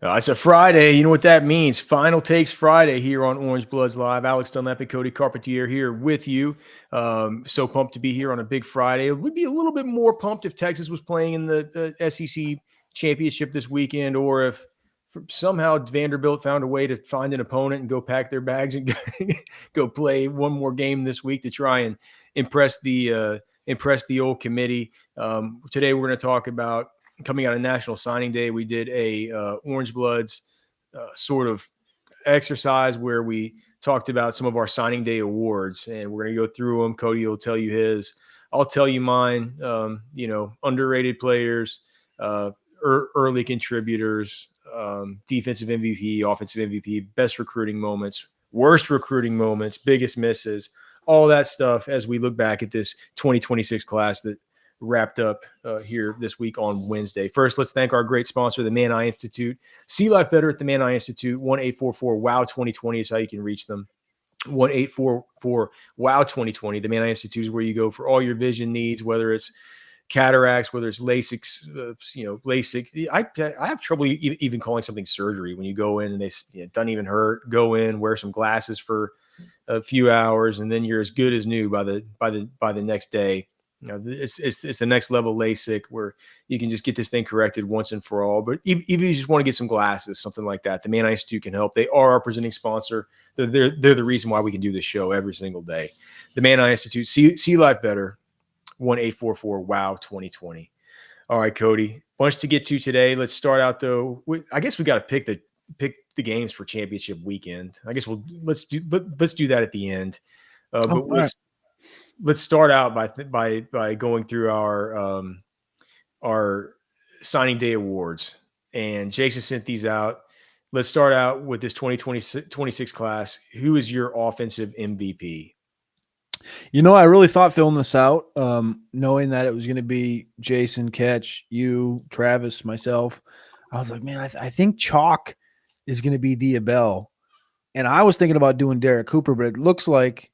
It's a Friday. You know what that means. Final Takes Friday here on Orange Bloods Live. Alex Dunlap and Cody Carpentier here with you. So pumped to be here on a big Friday. It would be a little bit more pumped if Texas was playing in the SEC championship this weekend, or if somehow Vanderbilt found a way to find an opponent and go pack their bags and go play one more game this week to try and impress the old committee. Today we're going to talk about coming out of National Signing Day. We did a Orange Bloods sort of exercise where we talked about some of our signing day awards, and we're going to go through them. Cody will tell you his. I'll tell you mine. Underrated players, early contributors, defensive MVP, offensive MVP, best recruiting moments, worst recruiting moments, biggest misses, all that stuff as we look back at this 2026 class that wrapped up here this week on Wednesday. First, let's thank our great sponsor, the Man Eye Institute. See life better at the Man Eye Institute. 1-844-WOW-2020 is how you can reach them. 1-844-WOW-2020. The Man Eye Institute is where you go for all your vision needs, whether it's cataracts, whether it's LASIK, LASIK. I have trouble even calling something surgery when you go in and it doesn't even hurt. Go in, wear some glasses for a few hours, and then you're as good as new by the next day. It's the next level LASIK where you can just get this thing corrected once and for all. But if you just want to get some glasses, something like that, the Man Eye Institute can help. They are our presenting sponsor. They're the reason why we can do this show every single day. The Man Eye Institute, see life better. 1-844-WOW-2020. All right, Cody, bunch to get to today. Let's start out though. I guess we got to pick the games for championship weekend. I guess let's do that at the end. But let's start out by going through our signing day awards. And Jason sent these out. Let's start out with this 2026 class. Who is your offensive MVP? I really thought filling this out, knowing that it was going to be Jason, Ketch, you, Travis, myself. I was like, man, I think chalk is going to be Diabell. And I was thinking about doing Derek Cooper, but it looks like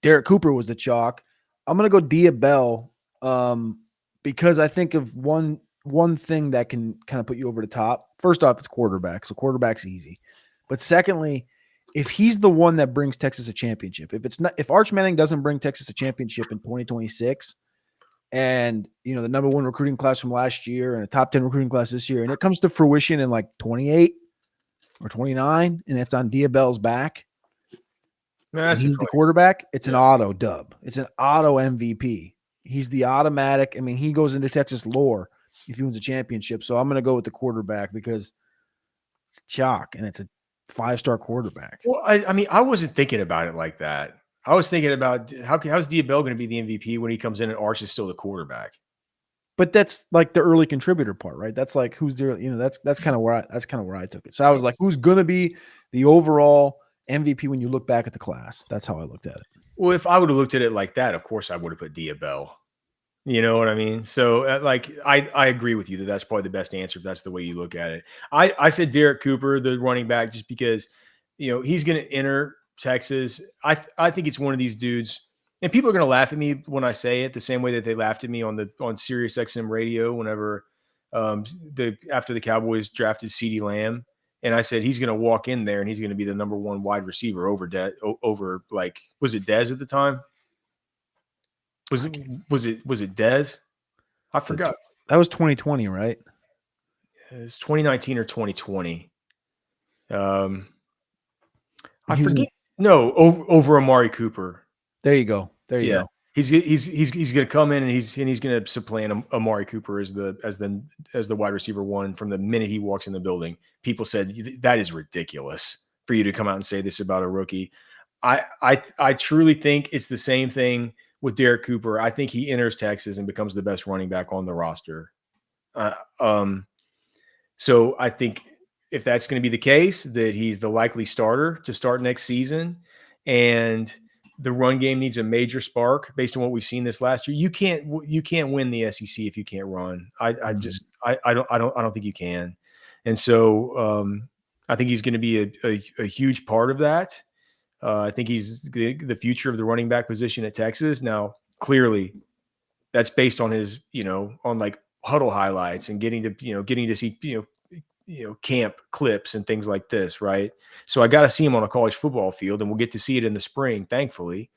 Derek Cooper was the chalk. I'm going to go Diabell because I think of one thing that can kind of put you over the top. First off, it's quarterback. So quarterback's easy. But secondly, if he's the one that brings Texas a championship, if Arch Manning doesn't bring Texas a championship in 2026, and the number one recruiting class from last year and a top 10 recruiting class this year, and it comes to fruition in like 28 or 29, and it's on Diabell's back, he's the quarterback, it's an auto dub. It's an auto MVP. He's the automatic. I mean, he goes into Texas lore if he wins a championship. So I'm going to go with the quarterback because chalk, and it's a 5-star quarterback. Well, I wasn't thinking about it like that. I was thinking about how's Diabell going to be the MVP when he comes in and Arch is still the quarterback. But that's like the early contributor part, right? That's like who's there. That's kind of where I took it. So I was like, who's going to be the overall MVP when you look back at the class? That's how I looked at it. Well, if I would have looked at it like that, of course I would have put Diabell. You know what I mean? So I agree with you that that's probably the best answer if that's the way you look at it. I said Derek Cooper, the running back, just because he's going to enter Texas. I think it's one of these dudes, and people are going to laugh at me when I say it the same way that they laughed at me on Sirius XM radio whenever after the Cowboys drafted CeeDee Lamb, and I said he's going to walk in there and he's going to be the number one wide receiver over was it Dez at the time? Was it Dez? I forgot. That was 2020, right? It's 2019 or 2020. I forget. No, over Amari Cooper. There you go. Go. He's going to come in and he's going to supplant Amari Cooper as the wide receiver one from the minute he walks in the building. People said that is ridiculous for you to come out and say this about a rookie. I truly think it's the same thing with Derek Cooper. I think he enters Texas and becomes the best running back on the roster. So I think if that's going to be the case, that he's the likely starter to start next season, and the run game needs a major spark based on what we've seen this last year. You can't win the SEC if you can't run. I don't think you can. And so I think he's going to be a huge part of that. I think he's the future of the running back position at Texas. Now, clearly, that's based on his, on like huddle highlights and getting to see, camp clips and things like this, right? So I got to see him on a college football field, and we'll get to see it in the spring, thankfully.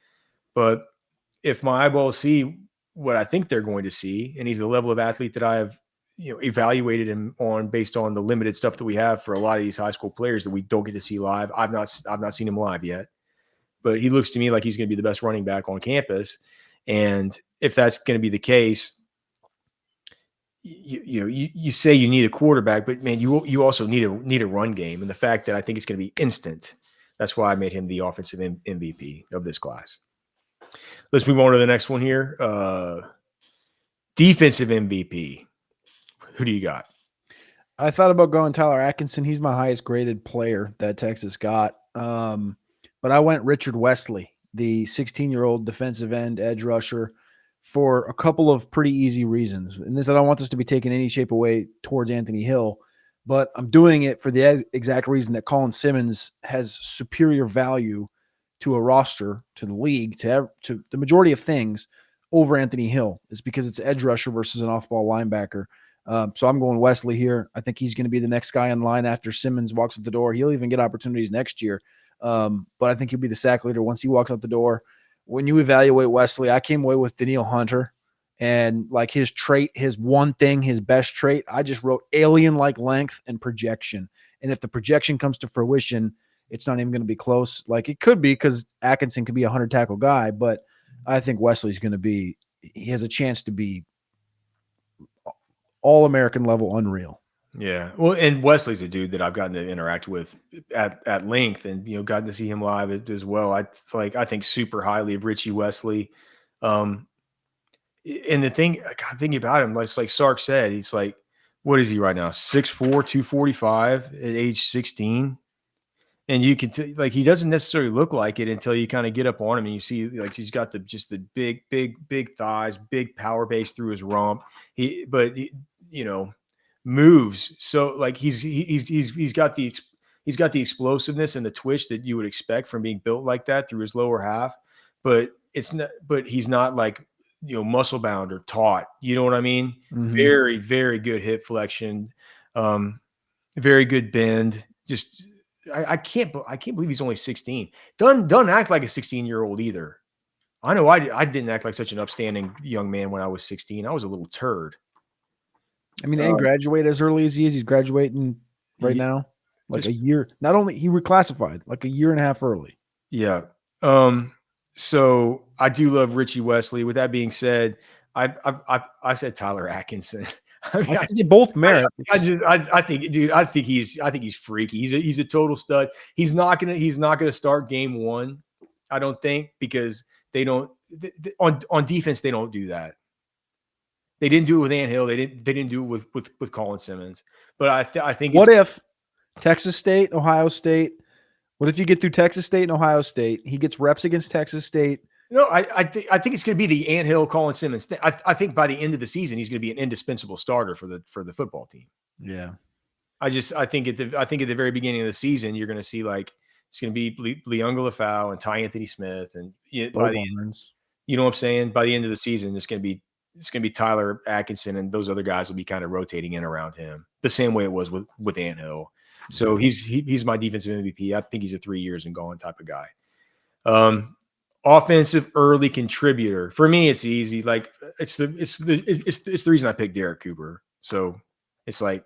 But if my eyeballs see what I think they're going to see, and he's the level of athlete that I have, evaluated him on based on the limited stuff that we have for a lot of these high school players that we don't get to see live. I've not seen him live yet, but he looks to me like he's going to be the best running back on campus. And if that's going to be the case, you say you need a quarterback, but man, you also need a run game. And the fact that I think it's going to be instant, that's why I made him the offensive MVP of this class. Let's move on to the next one here. Defensive MVP. Who do you got? I thought about going Tyler Atkinson. He's my highest graded player that Texas got. But I went Richard Wesley, the 16-year-old defensive end edge rusher, for a couple of pretty easy reasons. And this, I don't want this to be taken any shape away towards Anthony Hill, but I'm doing it for the exact reason that Colin Simmons has superior value to a roster, to the league, to the majority of things over Anthony Hill. Is because it's edge rusher versus an off-ball linebacker. So I'm going Wesley here. I think he's going to be the next guy in line after Simmons walks out the door. He'll even get opportunities next year. But I think he'll be the sack leader once he walks out the door. When you evaluate Wesley, I came away with Daniil Hunter, and like his trait, his one thing, his best trait, I just wrote alien-like length and projection. And if the projection comes to fruition, it's not even going to be close. Like it could be, because Atkinson could be a 100-tackle guy, but I think Wesley's going to be, he has a chance to be all-American level unreal. Yeah. Well, and Wesley's a dude that I've gotten to interact with at length, and gotten to see him live as well. I think super highly of Richie Wesley. And the thing, thinking about him, like Sark said, he's like, what is he right now? 6'4", 245 at age 16. And you can like, he doesn't necessarily look like it until you kind of get up on him and you see like he's got the big thighs, big power base through his rump. But moves. So like he's got the explosiveness and the twitch that you would expect from being built like that through his lower half. But he's not like muscle bound or taut. You know what I mean? Mm-hmm. Very, very good hip flexion. Very good bend. Just I can't believe he's only 16. Doesn't act like a 16-year-old either. I know I didn't act like such an upstanding young man when I was 16. I was a little turd. I mean, and graduate as early as he is. He's graduating right now, like a year. Not only he reclassified like a year and a half early. Yeah. So I do love Richie Wesley. With that being said, I said Tyler Atkinson. I think they both merit. I think he's freaky. He's a total stud. He's not gonna start game one, I don't think, because they don't on defense they don't do that. They didn't do it with Ant Hill. They didn't do it with Colin Simmons. But I think what if Texas State, Ohio State? What if you get through Texas State and Ohio State? He gets reps against Texas State. No, I think it's going to be the Ant Hill, Colin Simmons thing. I think by the end of the season, he's going to be an indispensable starter for the football team. Yeah, I think at the very beginning of the season, you're going to see like it's going to be Leonga Lafau and Ty Anthony Smith, and you know what I'm saying. By the end of the season, it's going to be Tyler Atkinson, and those other guys will be kind of rotating in around him, the same way it was with Ant Hill. So he's my defensive MVP. I think he's a 3 years and gone type of guy. Offensive early contributor for me, it's easy. Like it's the reason I picked Derek Cooper. So it's like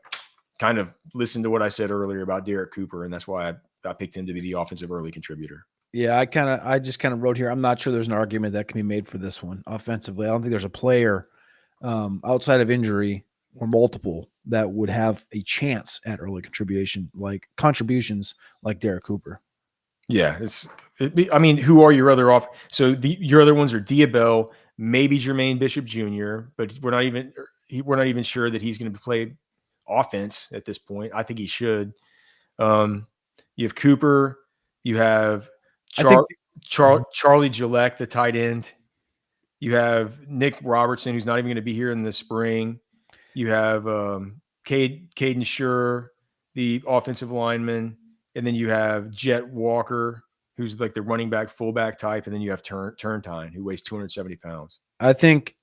kind of listen to what I said earlier about Derek Cooper, and that's why I picked him to be the offensive early contributor. Yeah, I just kind of wrote here. I'm not sure there's an argument that can be made for this one offensively. I don't think there's a player outside of injury or multiple that would have a chance at early contributions like Derek Cooper. Yeah, who are your other off? So your other ones are Diabell, maybe Jermaine Bishop Jr., but we're not even sure that he's going to play offense at this point. I think he should. You have Cooper, you have Charlie Gillette, the tight end. You have Nick Robertson, who's not even going to be here in the spring. You have Caden Shure, the offensive lineman. And then you have Jet Walker, who's like the running back, fullback type. And then you have Turntine, who weighs 270 pounds. I think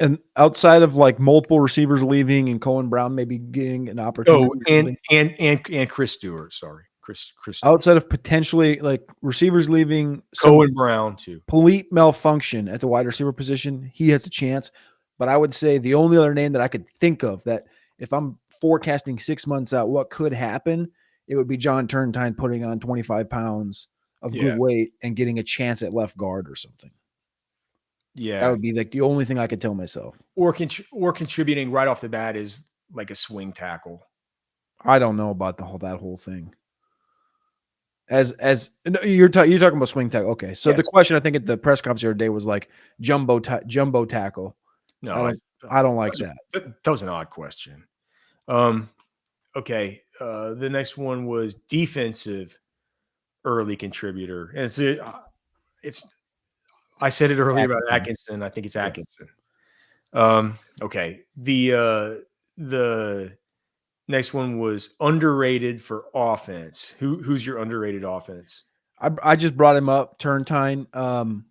And outside of like multiple receivers leaving and Cohen Brown maybe getting an opportunity Oh, or something, and Chris Stewart. Sorry, Chris Stewart. outside of potentially like receivers leaving, some Cohen Brown too. complete malfunction at the wide receiver position, he has a chance. But I would say the only other name that I could think of that if I'm forecasting 6 months out what could happen, it would be John Turntine putting on 25 pounds of good Yeah, weight and getting a chance at left guard or something. That yeah. would be like the only thing I could tell myself. Or contributing right off the bat is like a swing tackle. I don't know about that whole thing. As no, you're talking about swing tackle. Okay, so the Yes. question I think at the press conference the other day was like jumbo tackle. No, I don't like that. that was an odd question. Okay. The next one was defensive early contributor, and it's. I said it earlier about Atkinson. Atkinson. I think it's Yeah. Atkinson. Okay. The next one was underrated for offense. Who's your underrated offense? I just brought him up, Turntine. I'm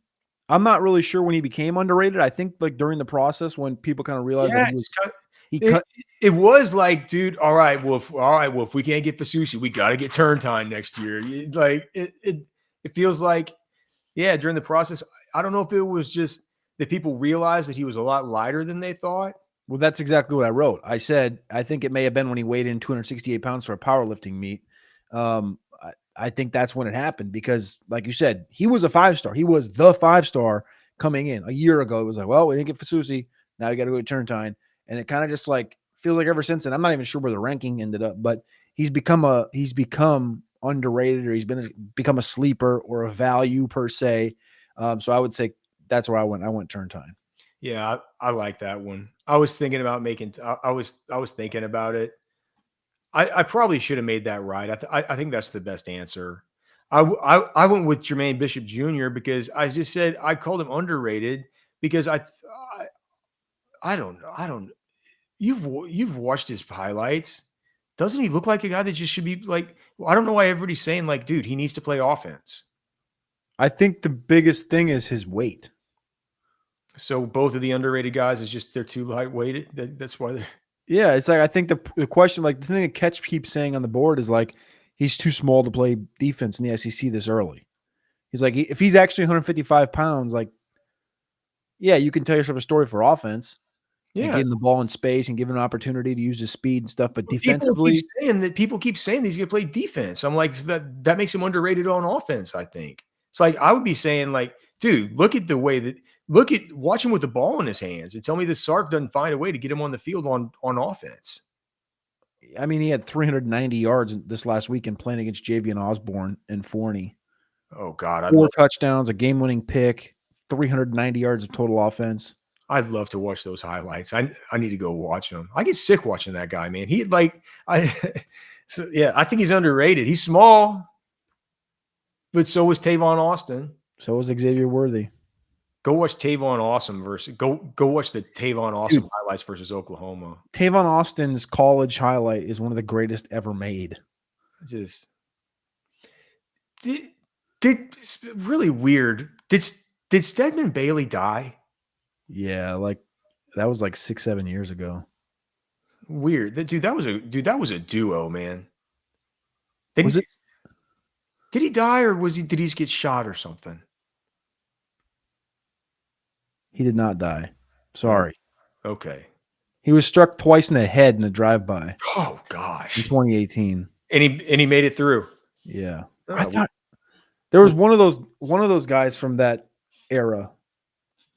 not really sure when he became underrated. I think like during the process when people kind of realized that Yeah, he it, cut. it was like, dude. All right. Well, if we can't get Fasusi, we got to get Turntine next year. It feels like, yeah. During the process, I don't know if it was just that people realized that he was a lot lighter than they thought. Well, that's exactly what I wrote. I said I think it may have been when he weighed in 268 pounds for a powerlifting meet. I think that's when it happened because, like you said, he was a 5-star. He was the 5-star coming in a year ago. It was like, well, we didn't get Fasusi. Now you got to go to Turntine, and it kind of just like feels like ever since. And I'm not even sure where the ranking ended up, but he's become underrated, or become a sleeper or a value per se. So I would say that's where I went. I went Turntine. Yeah, I like that one. I was thinking about making. I was thinking about it. I probably should have made that right. I think that's the best answer. I went with Jermaine Bishop Jr. because I just said I called him underrated because I don't know. I don't. You've watched his highlights. Doesn't he look like a guy that just should be like? I don't know why everybody's saying like, dude, he needs to play offense. I think the biggest thing is his weight. So both of the underrated guys is just they're too lightweight. That's why they're. Yeah, it's like I think the question, like the thing that Catch keeps saying on the board is like he's too small to play defense in the SEC this early. He's like if he's actually 155 pounds, like yeah, you can tell yourself a story for offense and Yeah, get him the ball in space and give him an opportunity to use his speed and stuff. But people defensively, keep saying that he's going to play defense. I'm like that makes him underrated on offense. I think it's like I would be saying like, dude, look at the way that watch him with the ball in his hands and tell me the Sark doesn't find a way to get him on the field on offense. I mean, he had 390 yards this last weekend playing against Javian Osborne and Forney. Oh God, 4 touchdowns, a game-winning pick, 390 yards of total offense. I'd love to watch those highlights. I need to go watch them. I get sick watching that guy, man. He like I so yeah, I think he's underrated. He's small, but so was Tavon Austin. So was Xavier Worthy. Go watch Tavon Awesome versus go watch the Tavon Awesome highlights versus Oklahoma. Tavon Austin's college highlight is one of the greatest ever made. Just did really weird. Did Stedman Bailey die? Yeah, like that was like 6-7 years ago. Weird. That was a duo, man. Was it? Did he die or did he just get shot or something? He did not die. Sorry. Okay. He was struck twice in the head in a drive-by Oh in gosh. 2018. And he made it through. Yeah. Oh, I thought there was one of those guys from that era.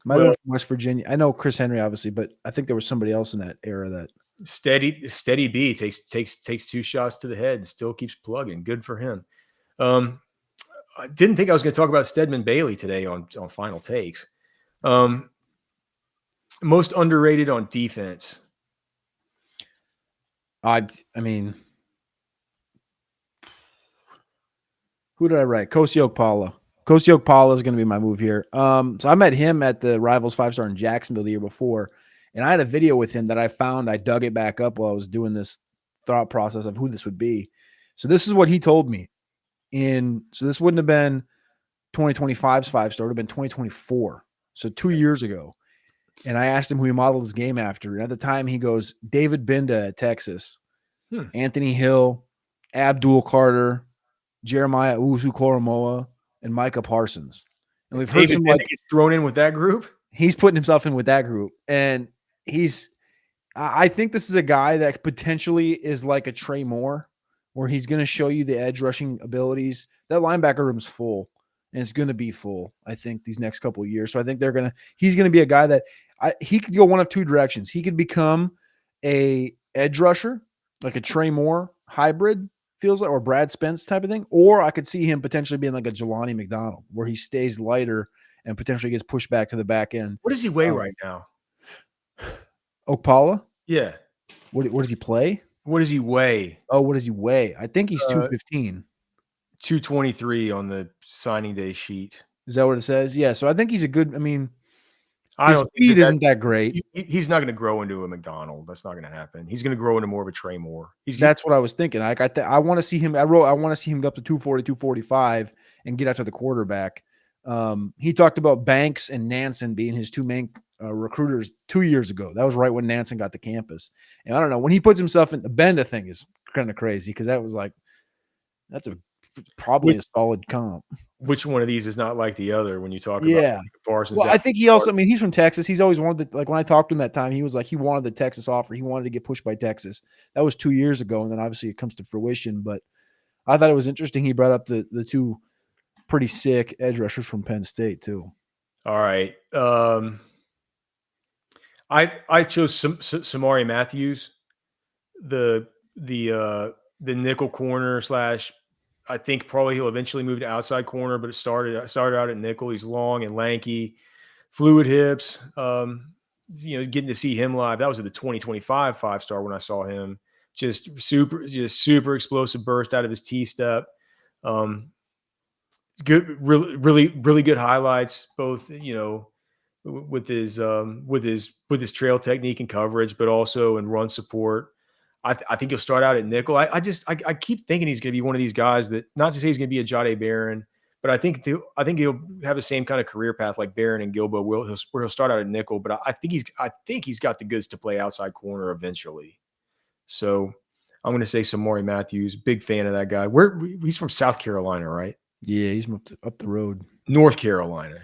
Might have been from West Virginia. I know Chris Henry, obviously, but I think there was somebody else in that era that Steady B takes 2 shots to the head and still keeps plugging. Good for him. I didn't think I was going to talk about Stedman Bailey today on Final Takes. Most underrated on defense. I mean, who did I write? Kosi Okpala. Kosi Okpala is going to be my move here. So I met him at the Rivals 5-star in Jacksonville the year before, and I had a video with him that I found. I dug it back up while I was doing this thought process of who this would be. So this is what he told me. So this wouldn't have been 2025's 5-star, it would have been 2024. So 2 years ago. And I asked him who he modeled his game after. And at the time, he goes, David Binda at Texas, Hmm. Anthony Hill, Abdul Carter, Jeremiah Uzu-Koromoa, and Micah Parsons. And we've heard David some, Bennett like, gets thrown in with that group. he's putting himself in with that group. And I think this is a guy that potentially is like a Trey Moore, where he's going to show you the edge rushing abilities. That linebacker room's full, and it's going to be full, I think, these next couple of years. So I think he's going to be a guy that he could go one of two directions. He could become a edge rusher, like a Trey Moore hybrid, feels like, or Brad Spence type of thing. Or I could see him potentially being like a Jelani McDonald, where he stays lighter and potentially gets pushed back to the back end. What does he weigh right now? Okpala? Yeah. What does he play? What does he weigh? Oh, what does he weigh? I think he's 215. 223 on the signing day sheet. Is that what it says? Yeah. So I think he's a good. I mean, I his don't speed think isn't that great. he's not going to grow into a McDonald. That's not going to happen. He's going to grow into more of a Trey Moore. That's what I was thinking. Like I want to see him. I want to see him go up to 240, 245 and get after the quarterback. He talked about Banks and Nansen being his two main recruiters 2 years ago. That was right when Nansen got to campus. And I don't know, when he puts himself in the Benda thing is kind of crazy, because that was like, that's probably a solid comp. Which one of these is not like the other when you talk about Yeah. Parsons? Well, I think he also, I mean, he's from Texas. He's always wanted the, like, when I talked to him that time, he was like, he wanted the Texas offer. He wanted to get pushed by Texas. That was 2 years ago. And then obviously it comes to fruition. But I thought it was interesting. He brought up the two pretty sick edge rushers from Penn State too. All right. I chose Samari Matthews, the nickel corner slash. I think probably he'll eventually move to outside corner, but it started out at nickel. He's long and lanky, fluid hips. Getting to see him live. That was at the 2025 5-star when I saw him. Just super explosive burst out of his T-step. Good, really good highlights, both, with his trail technique and coverage, but also in run support. I think he'll start out at nickel. I keep thinking he's going to be one of these guys that, not to say he's going to be a Jahdae Barron, but I think he'll have the same kind of career path like Barron and Gilbo will, where he'll start out at nickel. But I think he's got the goods to play outside corner eventually. So I'm going to say Samori Matthews. Big fan of that guy. He's from South Carolina, right? Yeah, he's up the road. North Carolina.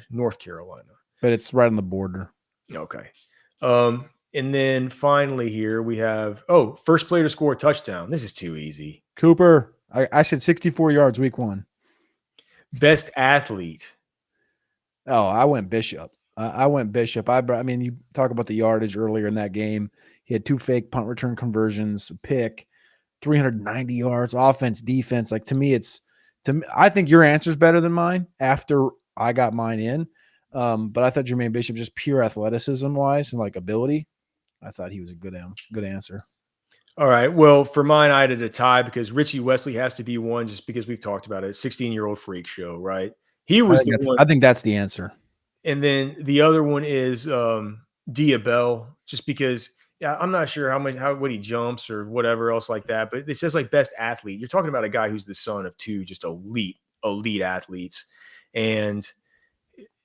But it's right on the border. Okay. And then finally here we have, first player to score a touchdown. This is too easy. Cooper. I said 64 yards week 1. Best athlete. Oh, I went Bishop. I mean, you talk about the yardage earlier in that game. He had 2 fake punt return conversions, a pick, 390 yards, offense, defense. Like, to me, I think your answer is better than mine after I got mine in. But I thought Jermaine Bishop, just pure athleticism wise and like ability, I thought he was a good answer. All right. Well, for mine, I had a tie because Richie Wesley has to be one, just because we've talked about it. 16-year-old freak show, right? He was the one. I think that's the answer. And then the other one is Diabell, just because, I'm not sure what he jumps or whatever else like that, but it says like best athlete. You're talking about a guy who's the son of 2 just elite athletes, and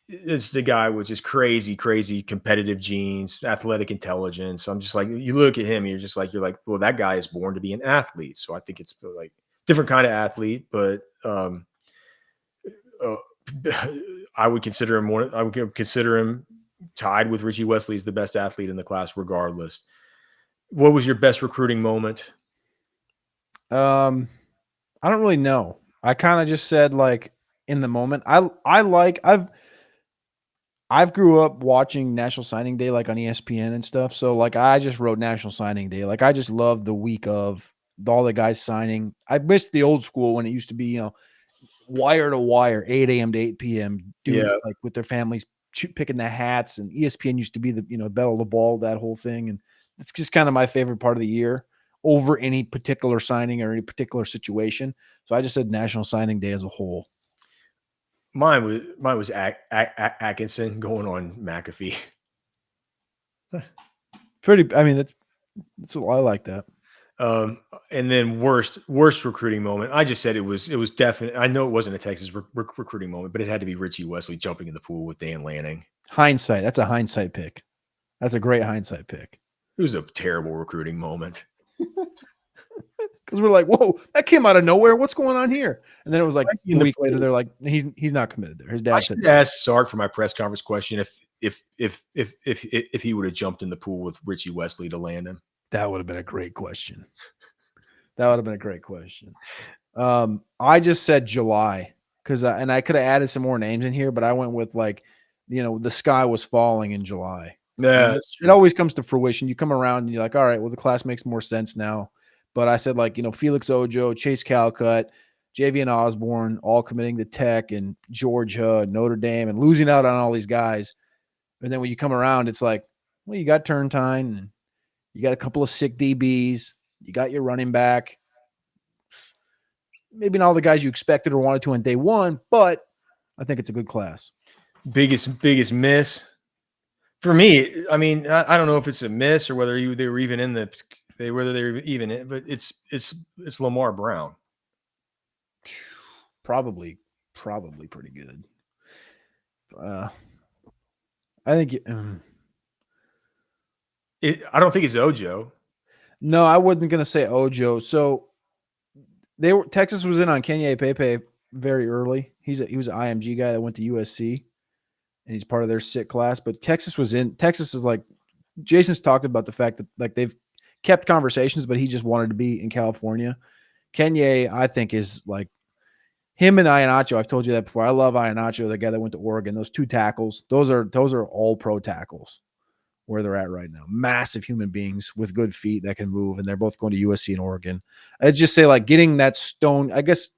it's the guy with just crazy competitive genes, athletic intelligence. I'm just like, you look at him, you're like, well, that guy is born to be an athlete. So I think it's like different kind of athlete, but I would consider him tied with Richie Wesley as the best athlete in the class, regardless. What was your best recruiting moment? I don't really know. I kind of just said, like, in the moment. I've grew up watching National Signing Day, like on ESPN and stuff. So like, I just wrote National Signing Day. Like, I just love the week of all the guys signing. I missed the old school when it used to be, wire to wire, 8 a.m. to 8 p.m. Dudes like with their families picking the hats, and ESPN used to be the, bell of the ball, that whole thing. And it's just kind of my favorite part of the year over any particular signing or any particular situation. So I just said National Signing Day as a whole. Mine was Atkinson going on McAfee. Pretty. I mean, it's I like that. And then worst recruiting moment. I just said it was definite. I know it wasn't a Texas recruiting moment, but it had to be Richie Wesley jumping in the pool with Dan Lanning. Hindsight. That's a hindsight pick. That's a great hindsight pick. It was a terrible recruiting moment. Because we're like, whoa, that came out of nowhere. What's going on here? And then it was like In a the week later, pool. they're like, he's not committed there. His I dad said should no. ask Sark for my press conference question if he would have jumped in the pool with Richie Wesley to land him. That would have been a great question. That would have been a great question. I just said July because and I could have added some more names in here, but I went with like, the sky was falling in July. Yeah, that's It true. always comes to fruition. You come around and you're like, all right, well, the class makes more sense now. But I said like, Felix Ojo, Chase Calcutt, Javian Osborne, all committing to Tech and Georgia, Notre Dame, and losing out on all these guys. And then when you come around, it's like, well, you got Turntine, and you got a couple of sick DBs, you got your running back. Maybe not all the guys you expected or wanted to on day one, but I think it's a good class. Biggest miss for me. I mean, I don't know if it's a miss or whether they were even in but it's Lamar Brown. Probably pretty good. I think I don't think it's Ojo. No, I wasn't going to say Ojo. So Texas was in on Kenye Pepe very early. He was an IMG guy that went to USC, and he's part of their sick class. But Texas is like, Jason's talked about the fact that like they've kept conversations, but he just wanted to be in California. Kenye, I think, is like him and Iheanacho. I've told you that before. I love Iheanacho, the guy that went to Oregon. Those two tackles, those are all pro tackles where they're at right now. Massive human beings with good feet that can move, and they're both going to USC and Oregon. I'd just say like getting that stone, I guess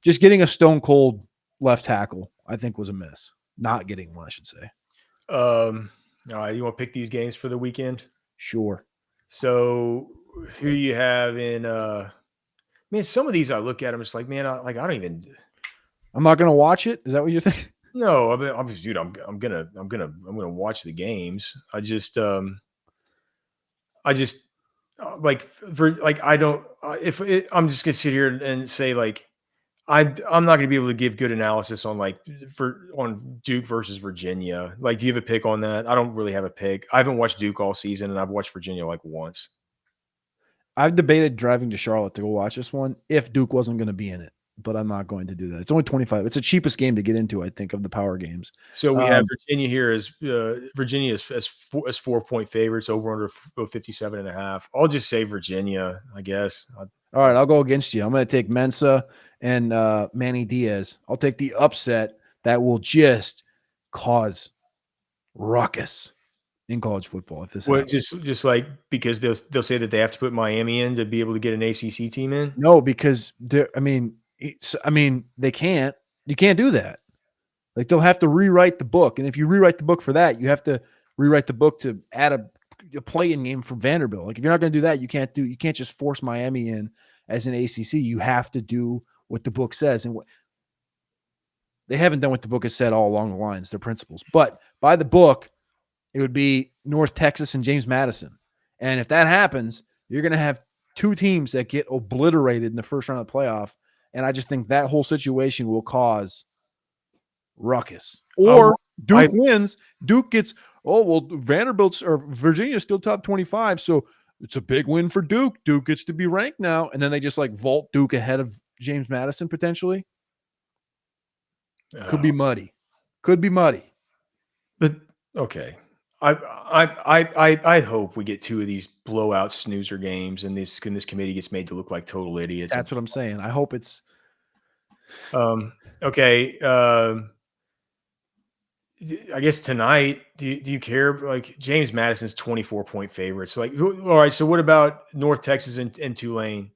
just getting a stone cold left tackle, I think was a miss. Not getting one, I should say. All right, you want to pick these games for the weekend? Sure. So who you have in man, some of these I look at them, it's like, man, I'm not gonna watch it. Is that what you're thinking? No, I mean, I'm gonna watch the games. I just like for like I don't if it, I'm just gonna sit here and say like I'm not gonna be able to give good analysis on on Duke versus Virginia. Like, do you have a pick on that? I don't really have a pick. I haven't watched Duke all season, and I've watched Virginia like once. I've debated driving to Charlotte to go watch this one if Duke wasn't going to be in it, but I'm not going to do that. It's only 25. It's the cheapest game to get into, I think, of the power games. So we have Virginia here as 4-point favorites over under 57.5. I'll just say Virginia, I guess. All right, I'll go against you. I'm going to take Mensa and Manny Diaz. I'll take the upset that will just cause ruckus in college football if this happens. Just like because they'll say that they have to put Miami in to be able to get an ACC team in. No, because they can't. You can't do that. Like they'll have to rewrite the book, and if you rewrite the book for that, you have to rewrite the book to add a play-in game for Vanderbilt. Like if you're not going to do that, you can't just force Miami in as an ACC. You have to do what the book says, and what they haven't done what the book has said all along the lines. Their principles, but by the book, it would be North Texas and James Madison. And if that happens, you're going to have two teams that get obliterated in the first round of the playoff. And I just think that whole situation will cause ruckus. Or Duke wins. Duke gets, Vanderbilt's or Virginia's still top 25. So it's a big win for Duke. Duke gets to be ranked now. And then they just like vault Duke ahead of James Madison potentially. Could be muddy. But okay. I hope we get two of these blowout snoozer games, and this committee gets made to look like total idiots. That's what I'm saying. I hope it's okay. I guess tonight, do you care? Like James Madison's 24-point favorites. Like, all right. So what about North Texas and Tulane?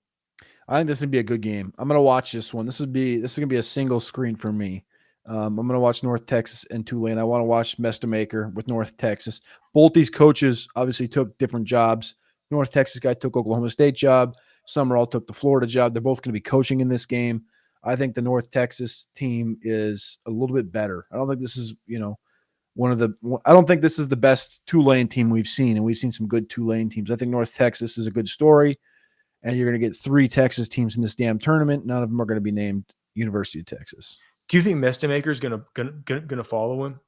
I think this would be a good game. I'm gonna watch this one. This is gonna be a single screen for me. I'm going to watch North Texas and Tulane. I want to watch Mestamaker with North Texas. Both these coaches obviously took different jobs. North Texas guy took Oklahoma State job. Summerall took the Florida job. They're both going to be coaching in this game. I think the North Texas team is a little bit better. I don't think this is, I don't think this is the best Tulane team we've seen, and we've seen some good Tulane teams. I think North Texas is a good story, and you're going to get 3 Texas teams in this damn tournament. None of them are going to be named University of Texas. Do you think Mestamaker is gonna follow him?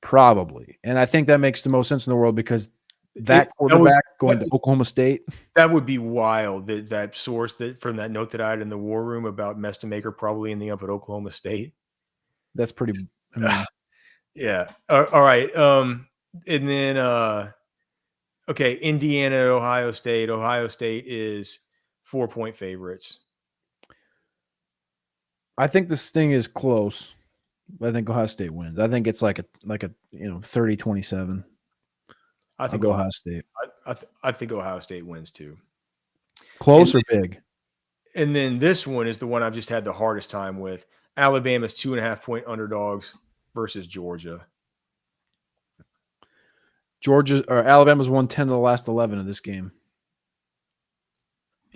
Probably. And I think that makes the most sense in the world because that That would quarterback going to Oklahoma State, that would be wild. That source that from that note that I had in the war room about Mestamaker probably ending up at Oklahoma State. that's pretty. I mean, Yeah. All right. And then okay, Indiana at Ohio State. Ohio State is 4-point favorites. I think this thing is close. I think Ohio State wins. I think it's like a 30-27. I I'll think go Ohio State. I think Ohio State wins too. Close And or big? and then this one is the one I've just had the hardest time with. Alabama's 2.5-point underdogs versus Georgia. Georgia or Alabama's won 10 of the last 11 of this game.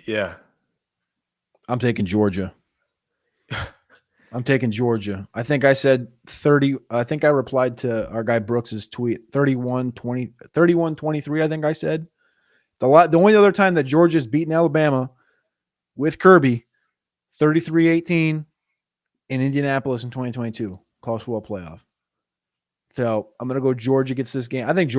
Yeah. I'm taking Georgia. I'm taking Georgia. I think I said 30. I think I replied to our guy Brooks's tweet 31-20, 31-23. I think I said the only other time that Georgia's beaten Alabama with Kirby 33-18 in Indianapolis in 2022 college football playoff. So I'm going to go Georgia gets this game. I think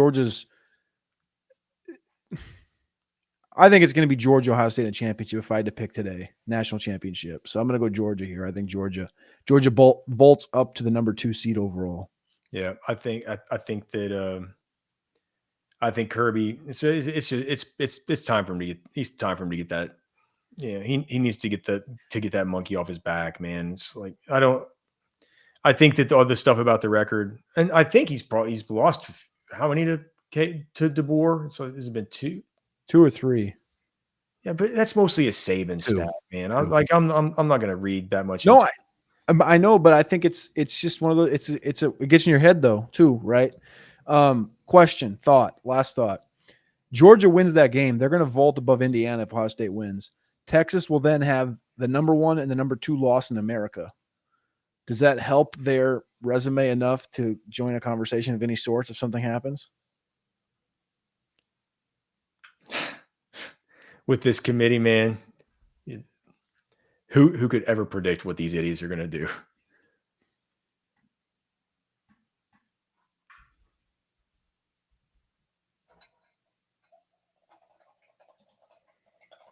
it's going to be Georgia Ohio State in the championship if I had to pick today, national championship. So I'm going to go Georgia here. I think Georgia vaults up to the number 2 seed overall. Yeah, I think that I think Kirby. It's time for him to get. It's time for him to get that. Yeah, he needs to get that monkey off his back, man. It's like I think that all the stuff about the record, and I think he's lost how many to DeBoer? So has it been 2? 2 or 3? Yeah, but that's mostly a Saban 2. stat, man. 2. I'm not gonna read that much. No, I know, but I think it's just one of those. It gets in your head though too, right? Last thought. Georgia wins that game. They're going to vault above Indiana if Ohio State wins. Texas will then have the number 1 and the number 2 loss in America. Does that help their resume enough to join a conversation of any sorts if something happens? With this committee, man, who could ever predict what these idiots are going to do?